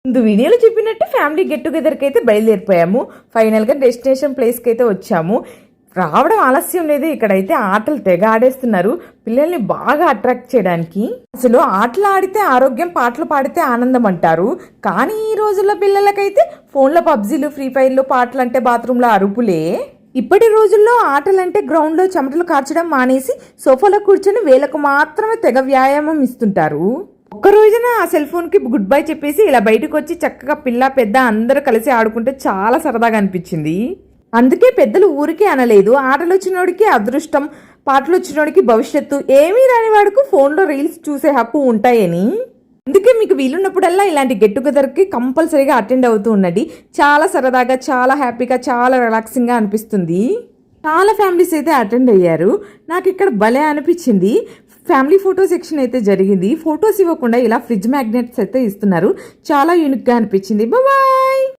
ముందు వీడియోలో చెప్పినట్టు ఫ్యామిలీ గెట్ టుగెదర్కి అయితే బయలుదేరిపోయాము. ఫైనల్గా డెస్టినేషన్ ప్లేస్కి అయితే వచ్చాము. రావడం ఆలస్యం లేదు. ఇక్కడైతే ఆటలు తెగ ఆడేస్తున్నారు పిల్లల్ని బాగా అట్రాక్ట్ చేయడానికి. అసలు ఆటలు ఆడితే ఆరోగ్యం, పాటలు పాడితే ఆనందం అంటారు. కానీ ఈ రోజుల్లో పిల్లలకైతే ఫోన్లో పబ్జీలు, ఫ్రీ ఫైర్లు, పాటలు అంటే బాత్రూంలో అరుపులే. ఇప్పటి రోజుల్లో ఆటలంటే గ్రౌండ్లో చెమటలు కార్చడం మానేసి సోఫాలో కూర్చొని వేలకు మాత్రమే తెగ వ్యాయామం ఇస్తుంటారు. ఒక్క రోజున ఆ సెల్ ఫోన్కి గుడ్ బై చెప్పేసి ఇలా బయటకు వచ్చి చక్కగా పిల్ల పెద్ద అందరూ కలిసి ఆడుకుంటే చాలా సరదాగా అనిపించింది. అందుకే పెద్దలు ఊరికే అనలేదు, ఆటలు వచ్చినోడికి అదృష్టం, పాటలు వచ్చినోడికి భవిష్యత్తు, ఏమీ రాని వాడుకు ఫోన్లో రీల్స్ చూసే హక్కు ఉంటాయని. అందుకే మీకు వీలున్నప్పుడల్లా ఇలాంటి గెట్ టుగెదర్కి కంపల్సరీగా అటెండ్ అవుతూ ఉండండి. చాలా సరదాగా, చాలా హ్యాపీగా, చాలా రిలాక్సింగ్గా అనిపిస్తుంది. చాలా ఫ్యామిలీస్ అయితే అటెండ్ అయ్యారు. నాకు ఇక్కడ భలే అనిపించింది. ఫ్యామిలీ ఫోటో సెక్షన్ అయితే జరిగింది. ఫొటోస్ ఇవ్వకుండా ఇలా ఫ్రిడ్జ్ మ్యాగ్నెట్స్ అయితే ఇస్తున్నారు. చాలా యూనిక్గా అనిపించింది. బాయ్.